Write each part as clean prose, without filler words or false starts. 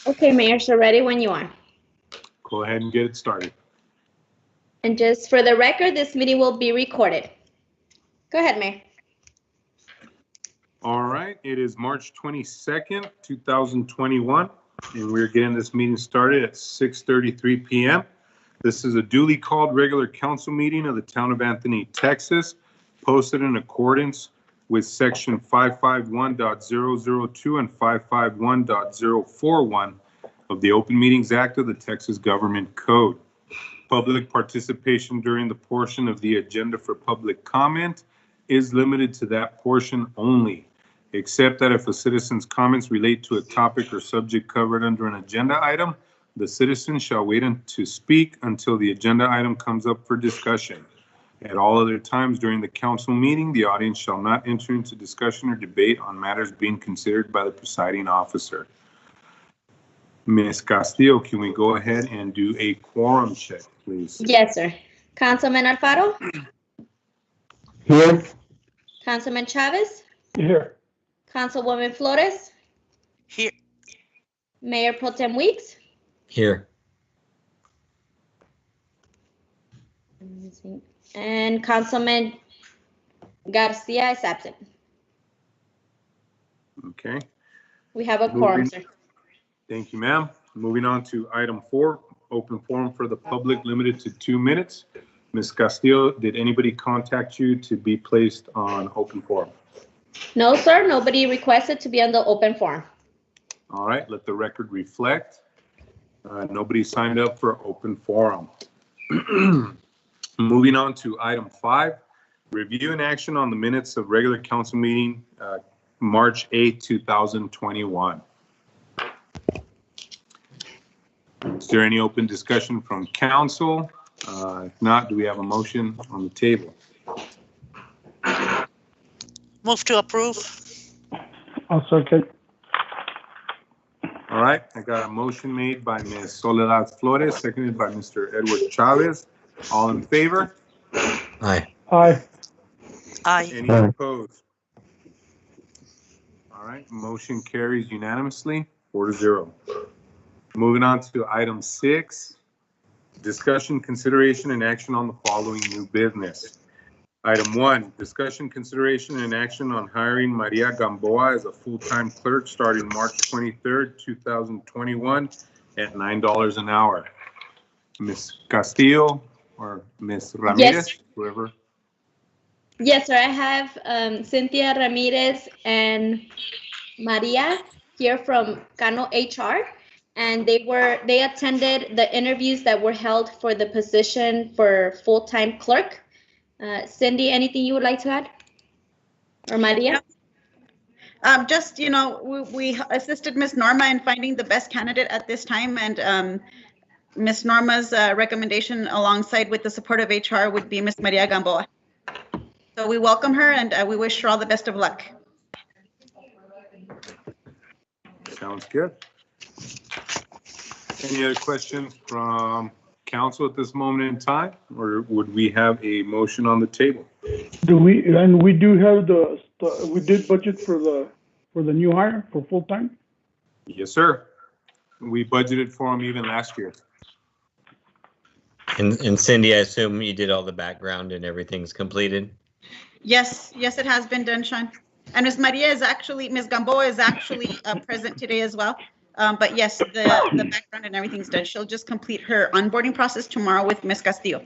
Okay, Mayor, so ready when you are. Go ahead and get it started. And just for the record, this meeting will be recorded. Go ahead, Mayor. All right, it is March 22nd, 2021, and we're getting this meeting started at 6:33 p.m. This is a duly called regular council meeting of the town of Anthony, Texas, posted in accordance with section 551.002 and 551.041 of the Open Meetings Act of the Texas Government Code. Public participation during the portion of the agenda for public comment is limited to that portion only, except that if a citizen's comments relate to a topic or subject covered under an agenda item, the citizen shall wait to speak until the agenda item comes up for discussion. At all other times during the council meeting, the audience shall not enter into discussion or debate on matters being considered by the presiding officer. Ms. Castillo, can we go ahead and do a quorum check, please? Yes, sir. Councilman Alfaro? Here. Councilman Chavez? Here. Councilwoman Flores? Here. Mayor Pro Tem Weeks? Here. And Councilman Garcia is absent. Okay. We have a quorum, sir. Thank you, ma'am. Moving on to item 4, open forum for the public limited to 2 minutes. Ms. Castillo, did anybody contact you to be placed on open forum? No, sir. Nobody requested to be on the open forum. All right, let the record reflect. Nobody signed up for open forum. Moving on to item 5, review and action on the minutes of regular council meeting, March 8, 2021. Is there any open discussion from council? If not, do we have a motion on the table? Move to approve. I'll second. All right, I got a motion made by Ms. Soledad Flores, seconded by Mr. Edward Chavez. All in favor? Aye. Aye. Aye. Any opposed? All right, motion carries unanimously, 4-0. Moving on to item 6, discussion, consideration, and action on the following new business. Item 1, discussion, consideration, and action on hiring Maria Gamboa as a full-time clerk starting March 23rd, 2021 at $9 an hour. Ms. Castillo or Ms. Ramirez, Yes. whoever. Yes, sir. I have Cynthia Ramirez and Maria here from Cano HR, and they attended the interviews that were held for the position for full-time clerk. Cindy, anything you would like to add? Or Maria? Just, we assisted Ms. Norma in finding the best candidate at this time, and Ms. Norma's recommendation alongside with the support of HR would be Ms. Maria Gamboa. So we welcome her and we wish her all the best of luck. Sounds good. Any other questions from council at this moment in time, or would we have a motion on the table? We do have we did budget for the new hire for full time? Yes, sir. We budgeted for them even last year. And Cindy, I assume you did all the background and everything's completed? Yes, it has been done, Sean. And Ms. Gamboa is actually present today as well. But yes, the background and everything's done. She'll just complete her onboarding process tomorrow with Ms. Castillo.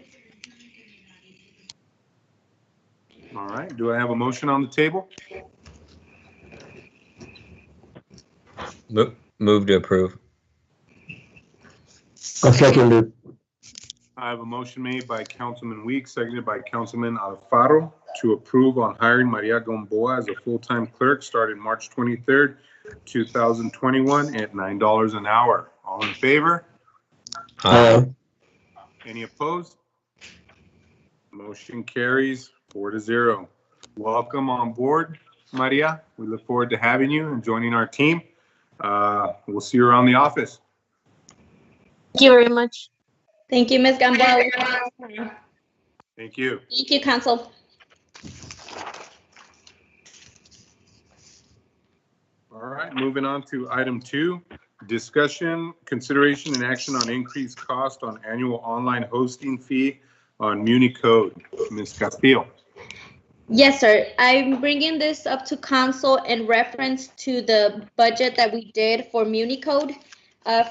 All right, do I have a motion on the table? Move to approve. I'll second it. I have a motion made by Councilman Weeks, seconded by Councilman Alfaro to approve on hiring Maria Gamboa as a full-time clerk starting March 23rd, 2021 at $9 an hour. All in favor? Aye. Any opposed? Motion carries 4-0. Welcome on board, Maria. We look forward to having you and joining our team. We'll see you around the office. Thank you very much. Thank you, Ms. Gamboa. Thank you. Thank you, Council. All right, moving on to item 2, Discussion, consideration, and action on increased cost on annual online hosting fee on Muni Code. Ms. Castillo. Yes, sir. I'm bringing this up to council in reference to the budget that we did for MuniCode.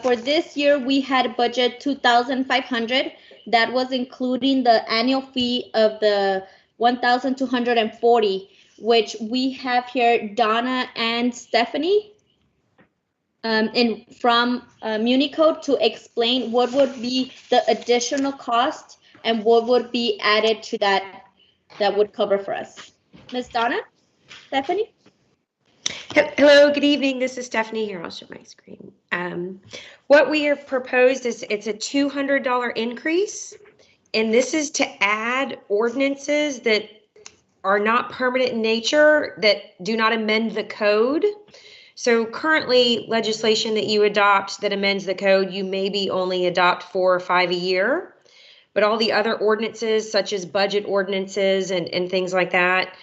For this year, we had budget 2,500. That was including the annual fee of the 1,240, which we have here Donna and Stephanie from MuniCode to explain what would be the additional cost and what would be added to that would cover for us. Ms. Donna? Stephanie? Hello, good evening. This is Stephanie here. I'll show my screen. What we have proposed is it's a $200 increase, and this is to add ordinances that are not permanent in nature, that do not amend the code. So currently, legislation that you adopt that amends the code, you maybe only adopt 4 or 5 a year. But all the other ordinances, such as budget ordinances and things like that,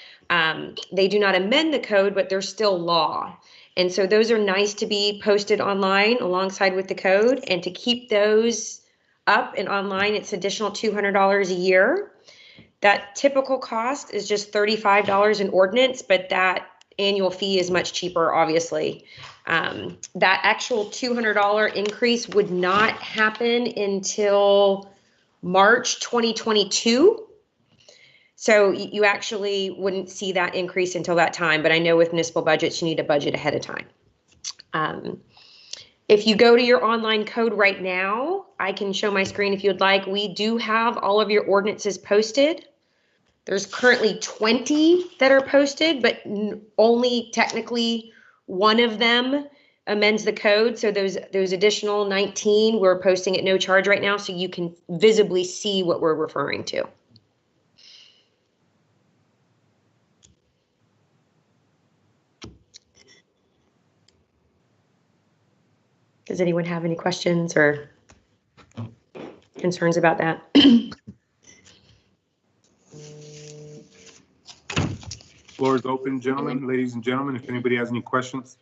they do not amend the code, but they're still law. And so those are nice to be posted online alongside with the code. And to keep those up and online, it's additional $200 a year. That typical cost is just $35 an ordinance, but that annual fee is much cheaper, obviously. That actual $200 increase would not happen until March 2022. So you actually wouldn't see that increase until that time, but I know with municipal budgets, you need a budget ahead of time. If you go to your online code right now, I can show my screen if you'd like. We do have all of your ordinances posted. There's currently 20 that are posted, but only technically one of them amends the code. So those additional 19 we're posting at no charge right now, so you can visibly see what we're referring to. Does anyone have any questions or concerns about that? Floor is open, gentlemen, ladies and gentlemen, if anybody has any questions.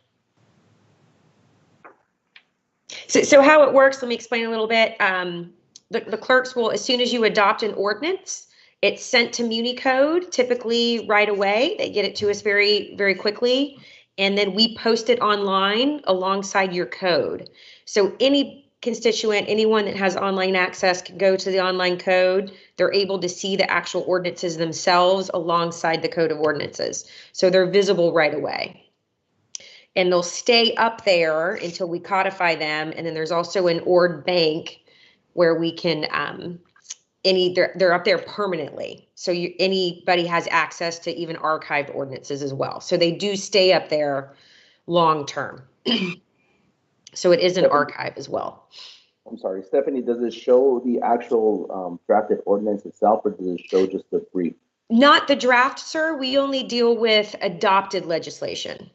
So how it works, let me explain a little bit. The clerks will, as soon as you adopt an ordinance, it's sent to MuniCode, typically right away. They get it to us very, very quickly. And then we post it online alongside your code. So any constituent, anyone that has online access can go to the online code. They're able to see the actual ordinances themselves alongside the code of ordinances. So they're visible right away. And they'll stay up there until we codify them. And then there's also an ord bank where we can, they're up there permanently. So anybody has access to even archived ordinances as well. So they do stay up there long term. So it is an archive as well. I'm sorry, Stephanie, does it show the actual drafted ordinance itself, or does it show just the brief? Not the draft, sir. We only deal with adopted legislation.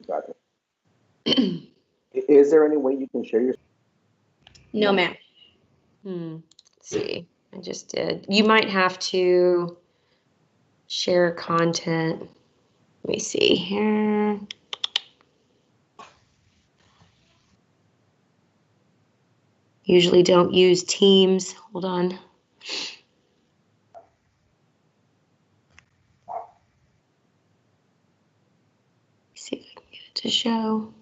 Got it. Is there any way you can share your? No, ma'am. Let's see. I just did. You might have to share content. Let me see here. Usually don't use Teams. Hold on. See if I can get it to show.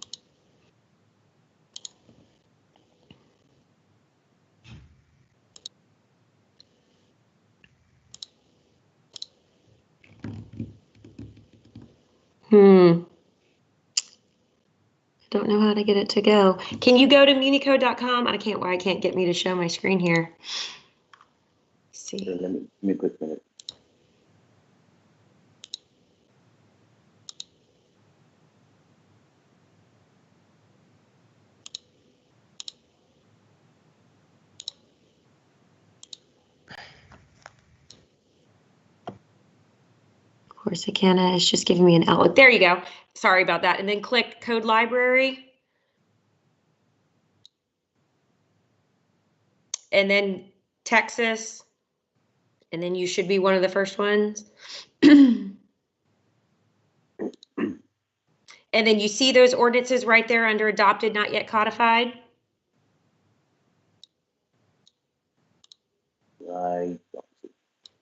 I don't know how to get it to go. Can you go to municode.com? I can't get me to show my screen here. Let's see. Let me a quick minute. Of course, I can't. It's just giving me an outlook. There you go. Sorry about that. And then click Code Library. And then Texas. And then you should be one of the first ones. And And then you see those ordinances right there under adopted, not yet codified? I,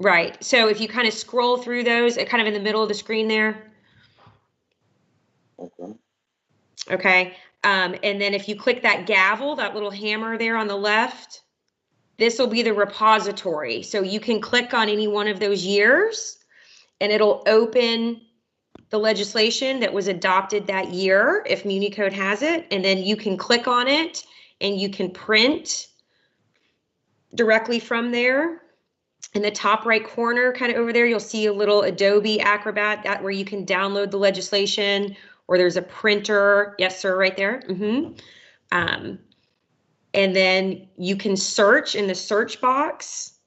Right. So if you kind of scroll through those, kind of in the middle of the screen there. okay. Okay. And then if you click that gavel, that little hammer there on the left, this will be the repository. So you can click on any one of those years and it'll open the legislation that was adopted that year, if MuniCode has it, and then you can click on it and you can print directly from there. In the top right corner, kind of over there, you'll see a little Adobe Acrobat that where you can download the legislation, or there's a printer. Yes, sir, right there. And then you can search in the search box.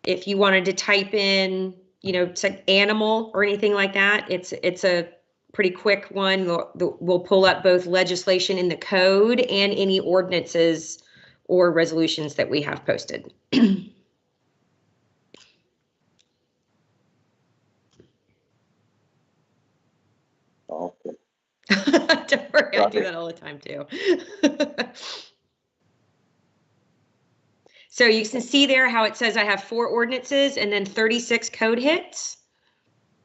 If you wanted to type in, you know, it's like animal or anything like that, it's a pretty quick one. We'll pull up both legislation in the code and any ordinances or resolutions that we have posted. Okay. Don't worry, I do that all the time too. So you can see there how it says I have 4 ordinances and then 36 code hits.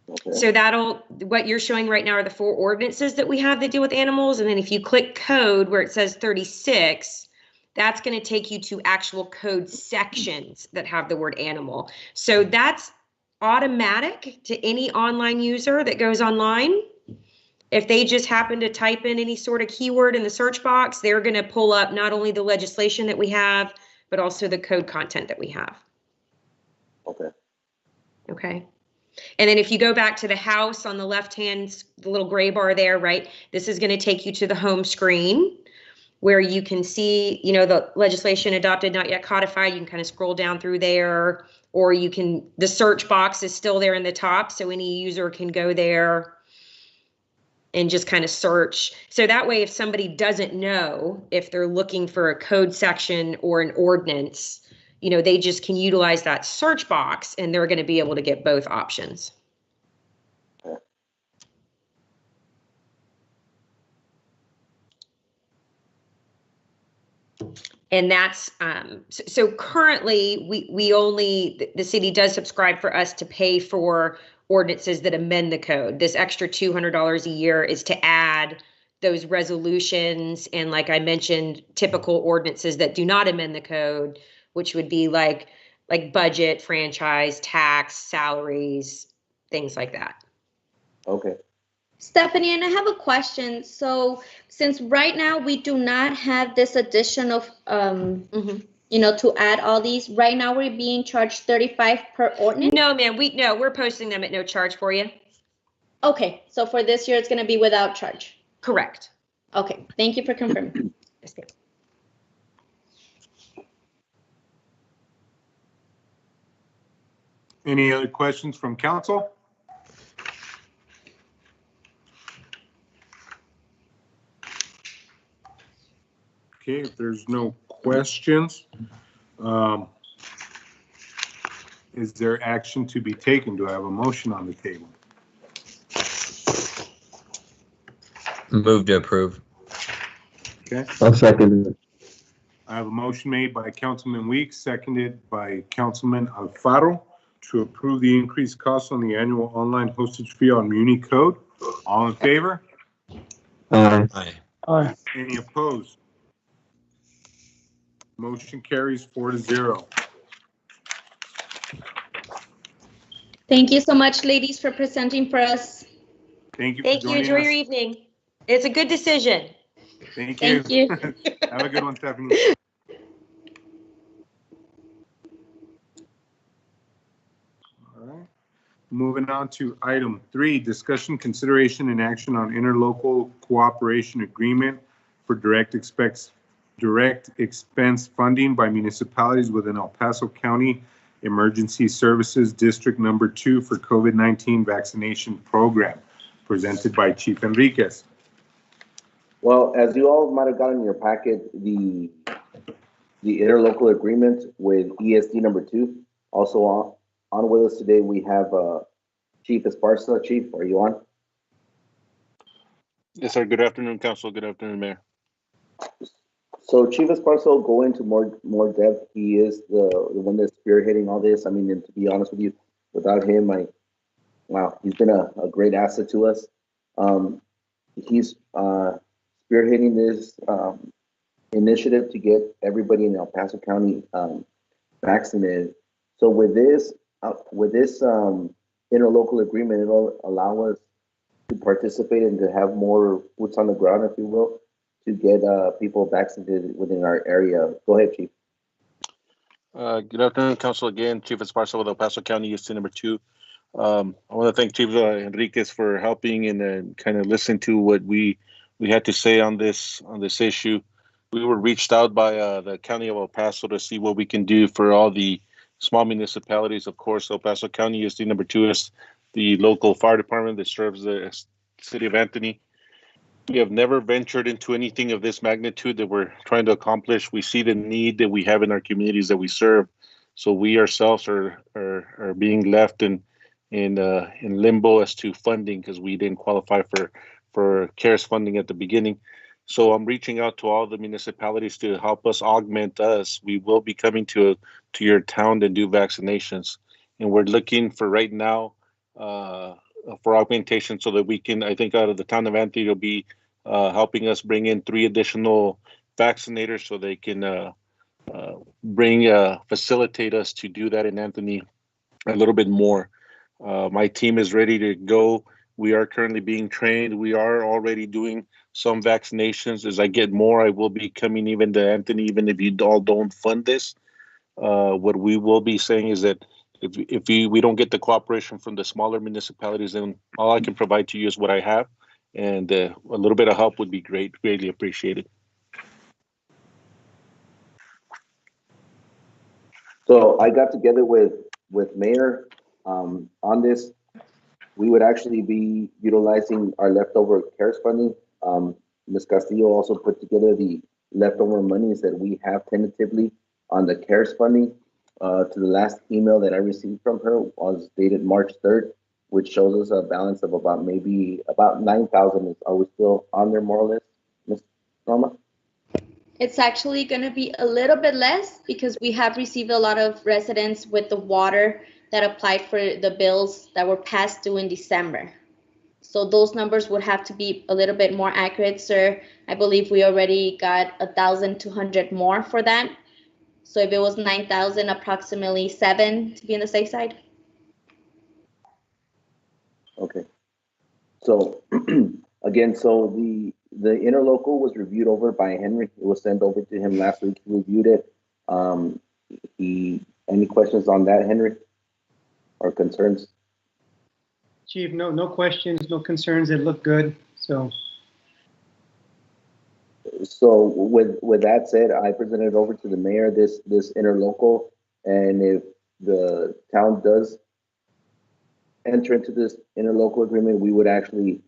Okay. So what you're showing right now are the 4 ordinances that we have that deal with animals. And then if you click code where it says 36, that's going to take you to actual code sections that have the word animal. So that's automatic to any online user that goes online. If they just happen to type in any sort of keyword in the search box, they're going to pull up not only the legislation that we have, but also the code content that we have. Okay. Okay. And then if you go back to the house on the left hand, the little gray bar there, right? This is going to take you to the home screen where you can see, you know, the legislation adopted, not yet codified. You can kind of scroll down through there, or you can, the search box is still there in the top. So any user can go there and just kind of search. So that way, if somebody doesn't know if they're looking for a code section or an ordinance, you know, they just can utilize that search box and they're going to be able to get both options. And that's, so currently we only, the city does subscribe for us to pay for ordinances that amend the code. This extra $200 a year is to add those resolutions and, like I mentioned, typical ordinances that do not amend the code, which would be like budget, franchise, tax, salaries, things like that. Okay. Stephanie, and I have a question. So since right now we do not have this addition of, you know, to add all these, right now we're being charged 35 per ordinance? No, ma'am, we're posting them at no charge for you. Okay, so for this year, it's going to be without charge. Correct. Okay, thank you for confirming. Yes, ma'am. Any other questions from council? Okay, if there's no questions, is there action to be taken? Do I have a motion on the table? Move to approve. Okay, I'll second it. I have a motion made by Councilman Weeks, seconded by Councilman Alfaro to approve the increased cost on the annual online hostage fee on MuniCode. All in favor? Aye. Aye. Aye. Any opposed? Motion carries 4-0. Thank you so much, ladies, for presenting for us. Thank you for Thank you. joining Enjoy your us. evening. It's a good decision. Thank you. Thank you. Have a good one, Stephanie. All right. Moving on to item 3, discussion, consideration, and action on interlocal cooperation agreement for direct expense funding by municipalities within El Paso County Emergency Services District Number 2 for COVID-19 vaccination program, presented by Chief Enriquez. Well, as you all might have gotten in your packet, the interlocal agreement with ESD number 2. Also on with us today, we have Chief Esparza. Chief, are you on? Yes, sir. Good afternoon, Council. Good afternoon, Mayor. So Chief Esparzo, go into more depth. He is the one that's spearheading all this. I mean, and to be honest with you, without him, wow, he's been a great asset to us. He's spearheading this initiative to get everybody in El Paso County vaccinated. So with this interlocal agreement, it'll allow us to participate and to have more boots on the ground, if you will, to get people vaccinated within our area. Go ahead, Chief. Good afternoon, Council. Again, Chief Esparza with El Paso County EST number 2. I want to thank Chief Enriquez for helping and kind of listening to what we had to say on this issue. We were reached out by the County of El Paso to see what we can do for all the small municipalities. Of course, El Paso County EST number 2 is the local fire department that serves the city of Anthony. We have never ventured into anything of this magnitude that we're trying to accomplish. We see the need that we have in our communities that we serve. So we ourselves are being left in limbo as to funding because we didn't qualify for CARES funding at the beginning. So I'm reaching out to all the municipalities to help us augment us. We will be coming to your town to do vaccinations, and we're looking for right now for augmentation so that we can. I think out of the town of Anthony, will be helping us bring in 3 additional vaccinators so they can facilitate us to do that in Anthony a little bit more. My team is ready to go. We are currently being trained. We are already doing some vaccinations. As I get more, I will be coming even to Anthony, even if you all don't fund this. What we will be saying is that if we don't get the cooperation from the smaller municipalities, then all I can provide to you is what I have. And a little bit of help would be greatly appreciated. So I got together with Mayor on this. We would actually be utilizing our leftover CARES funding. Ms. Castillo also put together the leftover monies that we have tentatively on the CARES funding. To the last email that I received from her was dated March 3rd, which shows us a balance of about 9,000. Are we still on there more or less, Ms. Norma? It's actually going to be a little bit less because we have received a lot of residents with the water that applied for the bills that were past due in December. So those numbers would have to be a little bit more accurate, sir. I believe we already got 1,200 more for that. So if it was 9,000, approximately 7 to be on the safe side. Okay. So again, so the interlocal was reviewed over by Henry. It was sent over to him last week. He reviewed it. Any questions on that, Henry, or concerns? Chief, no questions, no concerns. It looked good. So with that said, I presented over to the mayor this interlocal, and if the town does enter into this interlocal agreement, we would actually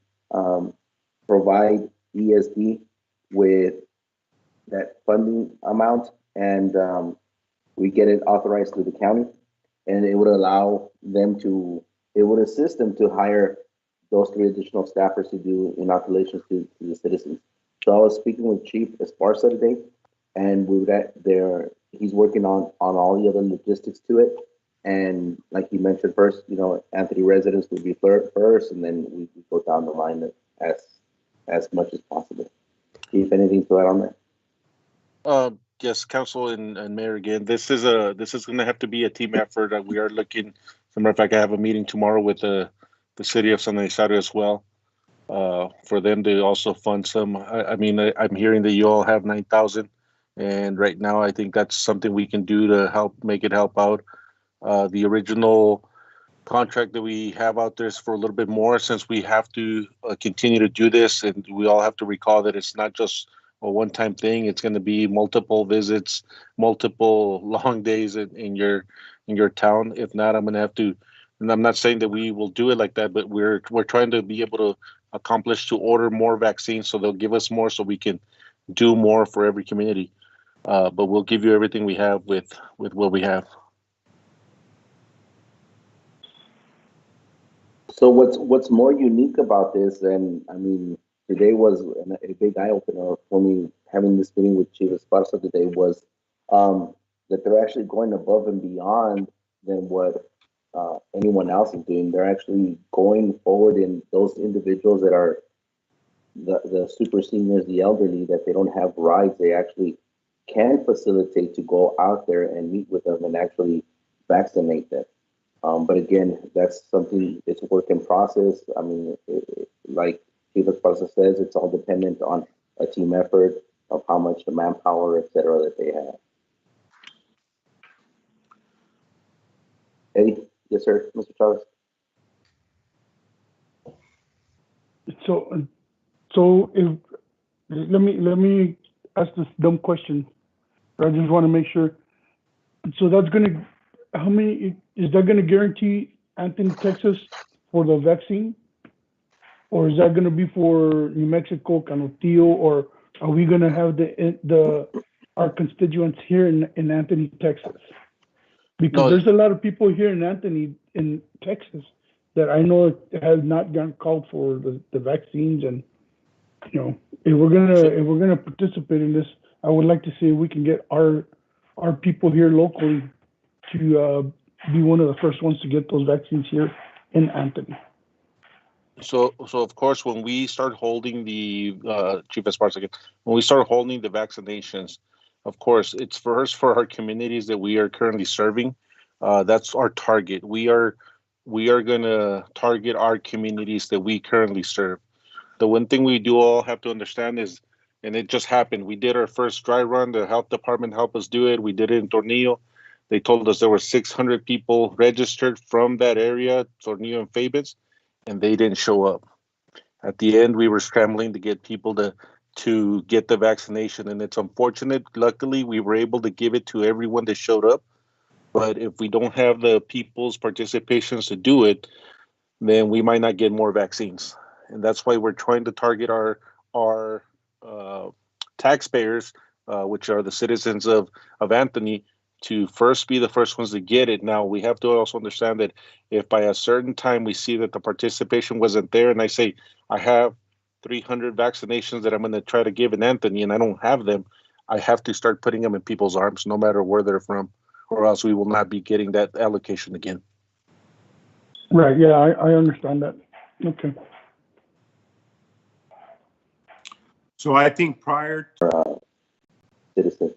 provide ESD with that funding amount, and we get it authorized through the county, and it would allow them to, it would assist them to hire those 3 additional staffers to do inoculations to the citizens. So I was speaking with Chief Esparza today, and he's working on all the other logistics to it. And like you mentioned first, Anthony residents would be first, and then we go down the line as much as possible. Chief, anything to add on that? Yes, Council and Mayor, again, this is going to have to be a team effort. We are looking. As a matter of fact, I have a meeting tomorrow with the city of San Isidro as well, for them to also fund some. I'm hearing that you all have 9,000, and right now I think that's something we can do to help make it help out. The original contract that we have out there is for a little bit more, since we have to continue to do this, and we all have to recall that it's not just a one-time thing. It's going to be multiple visits, multiple long days in your town. If not, I'm going to have to, and I'm not saying that we will do it like that, but we're trying to be able to accomplish to order more vaccines, so they'll give us more so we can do more for every community. But we'll give you everything we have with what we have. So what's more unique about this, and I mean, today was a big eye opener for me. Having this meeting with Chief Esparza today was that they're actually going above and beyond than what anyone else is doing. They're actually going forward in those individuals that are the super seniors, the elderly, that they don't have rides. They actually can facilitate to go out there and meet with them and actually vaccinate them. But again, that's something, it's a work in process. I mean, like Chief Esparza says, it's all dependent on a team effort of how much the manpower, et cetera, that they have. Eddie? Yes, sir, Mr. Chavez? So if, let me ask this dumb question. I just want to make sure. So that's gonna, how many, is that gonna guarantee Anthony, Texas for the vaccine? Or is that gonna be for New Mexico, Canutillo, or are we gonna have our constituents here in Anthony, Texas? Because No. there's a lot of people here in Anthony, in Texas, that I know have not gotten called for the vaccines. And you know, if we're gonna participate in this, I would like to see if we can get our people here locally to be one of the first ones to get those vaccines here in Anthony. So of course, when we start holding the Chief Esparza again, when we start holding the vaccinations, of course, it's first for our communities that we are currently serving. That's our target. We are going to target our communities that we currently serve. The one thing we do all have to understand is, and it just happened, we did our first dry run. The health department helped us do it. We did it in Tornillo. They told us there were 600 people registered from that area, Tornillo and Fabens, and they didn't show up. At the end, we were scrambling to get people to get the vaccination, and it's unfortunate. Luckily, we were able to give it to everyone that showed up. But if we don't have the people's participations to do it, then we might not get more vaccines. And that's why we're trying to target our taxpayers, which are the citizens of Anthony, to first be the first ones to get it. Now, we have to also understand that if by a certain time we see that the participation wasn't there, and I say, I have 300 vaccinations that I'm going to try to give in Anthony, and I don't have them, I have to start putting them in people's arms, no matter where they're from, or else we will not be getting that allocation again. Right, yeah, I understand that. Okay. So I think prior, Citizen.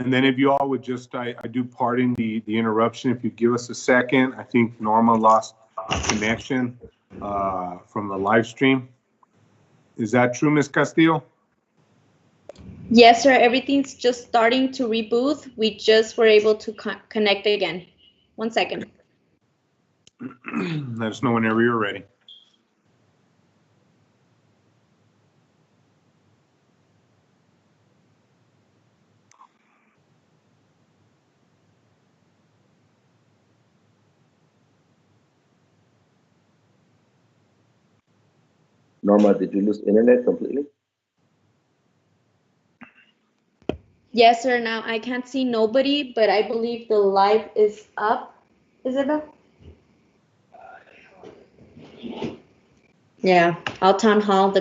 and then if you all would just, I do pardon the interruption. If you give us a second, I think Norma lost connection from the live stream. Is that true, Ms. Castillo? Yes, sir. Everything's just starting to reboot. We just were able to connect again. 1 second. Let us know whenever you're ready. Norma, did you lose internet completely? Yes, sir. Now I can't see nobody, but I believe the live is up. Isabel? Yeah, All Town Hall, the